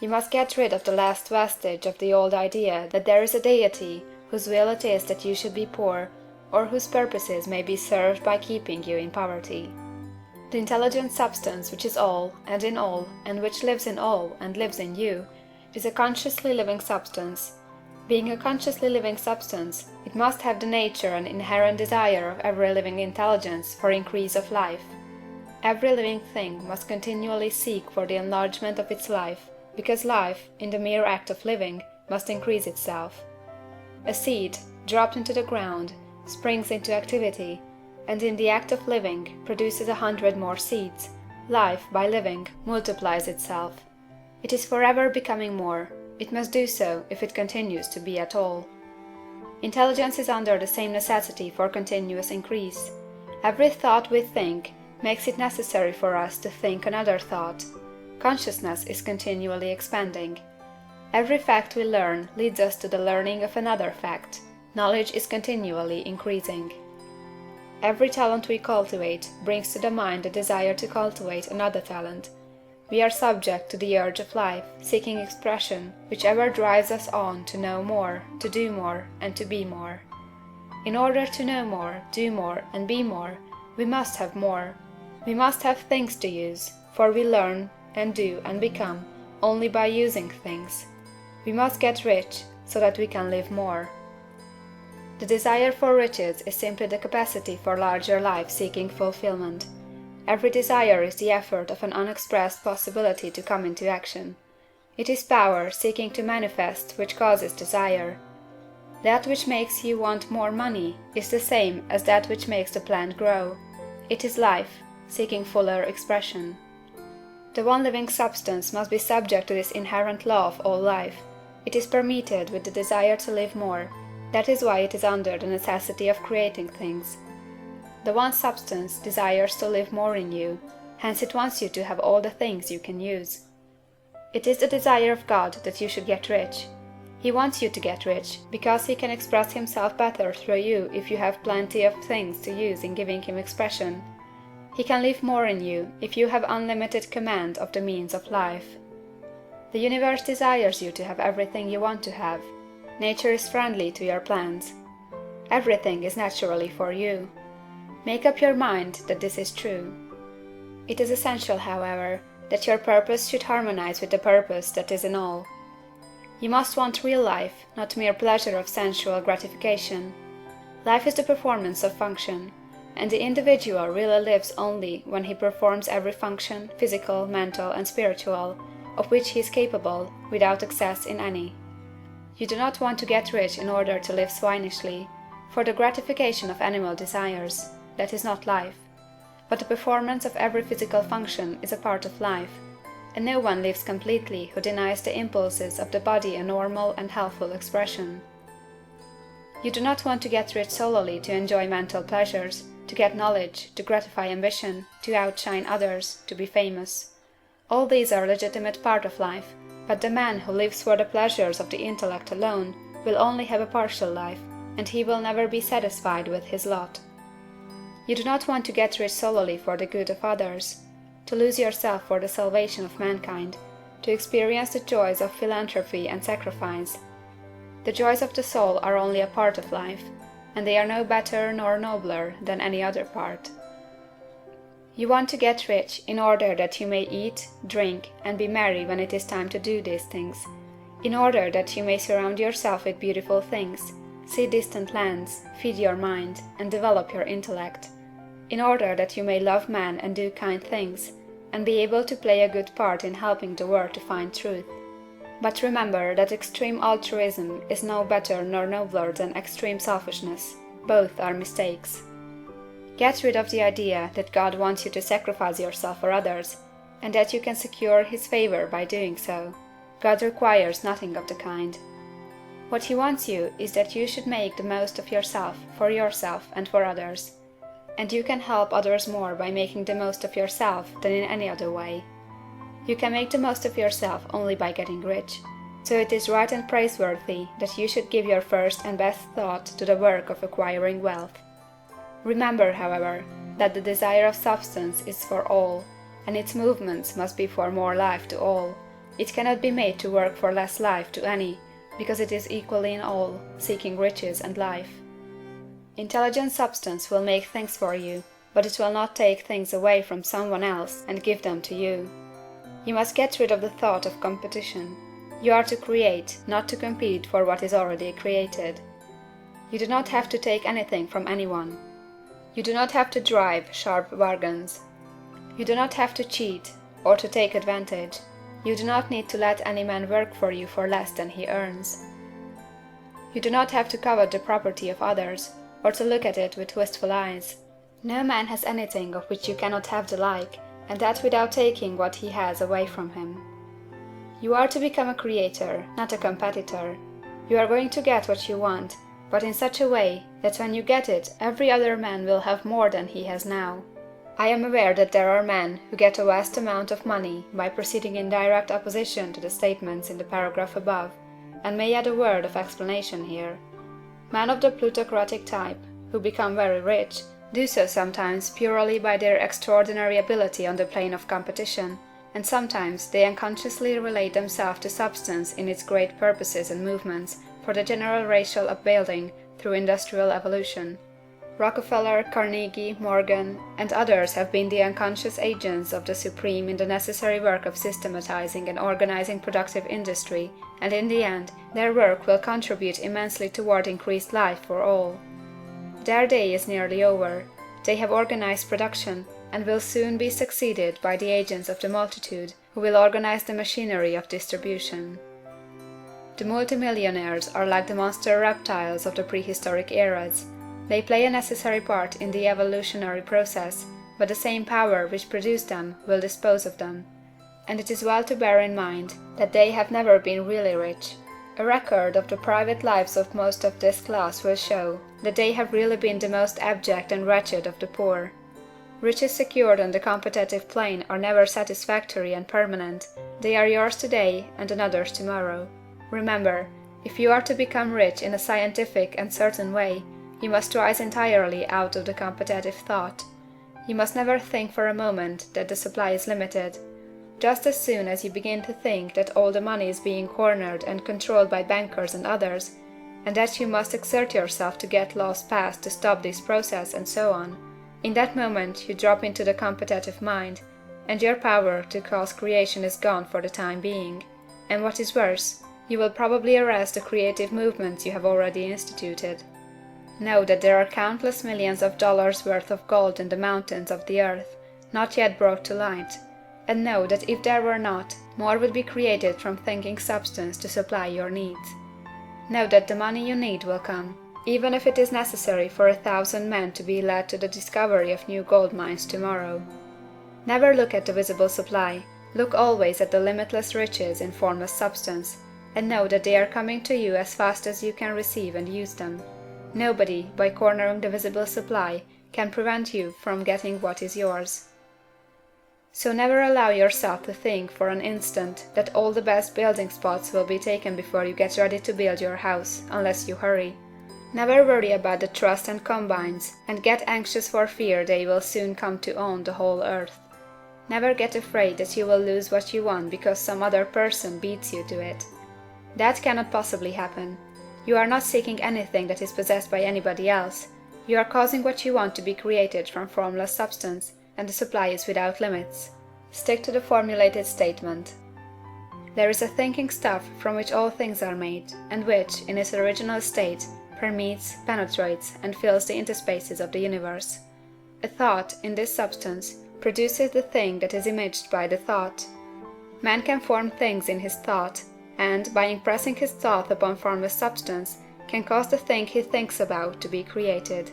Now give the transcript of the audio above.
You must get rid of the last vestige of the old idea that there is a deity whose will it is that you should be poor, or whose purposes may be served by keeping you in poverty. The intelligent substance which is all, and in all, and which lives in all, and lives in you, is a consciously living substance. Being a consciously living substance, it must have the nature and inherent desire of every living intelligence for increase of life. Every living thing must continually seek for the enlargement of its life, because life, in the mere act of living, must increase itself. A seed, dropped into the ground, springs into activity, and in the act of living produces 100 more seeds. Life, by living, multiplies itself. It is forever becoming more. It must do so if it continues to be at all. Intelligence is under the same necessity for continuous increase. Every thought we think makes it necessary for us to think another thought. Consciousness is continually expanding. Every fact we learn leads us to the learning of another fact. Knowledge is continually increasing. Every talent we cultivate brings to the mind the desire to cultivate another talent. We are subject to the urge of life, seeking expression, which ever drives us on to know more, to do more, and to be more. In order to know more, do more, and be more, we must have more. We must have things to use, for we learn, and do, and become, only by using things. We must get rich, so that we can live more. The desire for riches is simply the capacity for larger life seeking fulfillment. Every desire is the effort of an unexpressed possibility to come into action. It is power seeking to manifest which causes desire. That which makes you want more money is the same as that which makes the plant grow. It is life, seeking fuller expression. The one living substance must be subject to this inherent law of all life. It is permeated with the desire to live more. That is why it is under the necessity of creating things. The one substance desires to live more in you, hence it wants you to have all the things you can use. It is the desire of God that you should get rich. He wants you to get rich, because he can express himself better through you if you have plenty of things to use in giving him expression. He can live more in you if you have unlimited command of the means of life. The universe desires you to have everything you want to have. Nature is friendly to your plans. Everything is naturally for you. Make up your mind that this is true. It is essential, however, that your purpose should harmonize with the purpose that is in all. You must want real life, not mere pleasure of sensual gratification. Life is the performance of function, and the individual really lives only when he performs every function, physical, mental, and spiritual, of which he is capable, without excess in any. You do not want to get rich in order to live swinishly, for the gratification of animal desires. That is not life. But the performance of every physical function is a part of life, and no one lives completely who denies the impulses of the body a normal and healthful expression. You do not want to get rich solely to enjoy mental pleasures, to get knowledge, to gratify ambition, to outshine others, to be famous. All these are a legitimate part of life, but the man who lives for the pleasures of the intellect alone will only have a partial life, and he will never be satisfied with his lot. You do not want to get rich solely for the good of others, to lose yourself for the salvation of mankind, to experience the joys of philanthropy and sacrifice. The joys of the soul are only a part of life, and they are no better nor nobler than any other part. You want to get rich in order that you may eat, drink, and be merry when it is time to do these things, in order that you may surround yourself with beautiful things, see distant lands, feed your mind, and develop your intellect, in order that you may love man and do kind things, and be able to play a good part in helping the world to find truth. But remember that extreme altruism is no better nor nobler than extreme selfishness. Both are mistakes. Get rid of the idea that God wants you to sacrifice yourself for others, and that you can secure his favor by doing so. God requires nothing of the kind. What he wants you is that you should make the most of yourself, and for others. And you can help others more by making the most of yourself than in any other way. You can make the most of yourself only by getting rich. So it is right and praiseworthy that you should give your first and best thought to the work of acquiring wealth. Remember, however, that the desire of substance is for all, and its movements must be for more life to all, It cannot be made to work for less life to any, because it is equally in all, seeking riches and life. Intelligent substance will make things for you, but it will not take things away from someone else and give them to you. You must get rid of the thought of competition. You are to create, not to compete for what is already created. You do not have to take anything from anyone. You do not have to drive sharp bargains. You do not have to cheat, or to take advantage. You do not need to let any man work for you for less than he earns. You do not have to covet the property of others, or to look at it with wistful eyes. No man has anything of which you cannot have the like, and that without taking what he has away from him. You are to become a creator, not a competitor. You are going to get what you want, but in such a way that when you get it every other man will have more than he has now. I am aware that there are men who get a vast amount of money by proceeding in direct opposition to the statements in the paragraph above, and may add a word of explanation here. Men of the plutocratic type, who become very rich, do so sometimes purely by their extraordinary ability on the plane of competition, and sometimes they unconsciously relate themselves to substance in its great purposes and movements for the general racial upbuilding through industrial evolution. Rockefeller, Carnegie, Morgan, and others have been the unconscious agents of the supreme in the necessary work of systematizing and organizing productive industry, and in the end, their work will contribute immensely toward increased life for all. Their day is nearly over. They have organized production, and will soon be succeeded by the agents of the multitude, who will organize the machinery of distribution. The multimillionaires are like the monster reptiles of the prehistoric eras. They play a necessary part in the evolutionary process, but the same power which produced them will dispose of them. And it is well to bear in mind that they have never been really rich. A record of the private lives of most of this class will show that they have really been the most abject and wretched of the poor. Riches secured on the competitive plane are never satisfactory and permanent. They are yours today and another's tomorrow. Remember, if you are to become rich in a scientific and certain way, you must rise entirely out of the competitive thought. You must never think for a moment that the supply is limited. Just as soon as you begin to think that all the money is being cornered and controlled by bankers and others, and that you must exert yourself to get laws passed to stop this process and so on, in that moment you drop into the competitive mind, and your power to cause creation is gone for the time being. And what is worse, you will probably arrest the creative movements you have already instituted. Know that there are countless millions of dollars worth of gold in the mountains of the earth, not yet brought to light, and know that if there were not, more would be created from thinking substance to supply your needs. Know that the money you need will come, even if it is necessary for 1,000 men to be led to the discovery of new gold mines tomorrow. Never look at the visible supply, look always at the limitless riches in formless substance, and know that they are coming to you as fast as you can receive and use them. Nobody, by cornering the visible supply, can prevent you from getting what is yours. So never allow yourself to think for an instant that all the best building spots will be taken before you get ready to build your house, unless you hurry. Never worry about the trusts and combines, and get anxious for fear they will soon come to own the whole earth. Never get afraid that you will lose what you want because some other person beats you to it. That cannot possibly happen. You are not seeking anything that is possessed by anybody else. You are causing what you want to be created from formless substance, and the supply is without limits. Stick to the formulated statement. There is a thinking stuff from which all things are made, and which, in its original state, permeates, penetrates, and fills the interspaces of the universe. A thought, in this substance, produces the thing that is imaged by the thought. Man can form things in his thought, and, by impressing his thought upon formless substance, can cause the thing he thinks about to be created.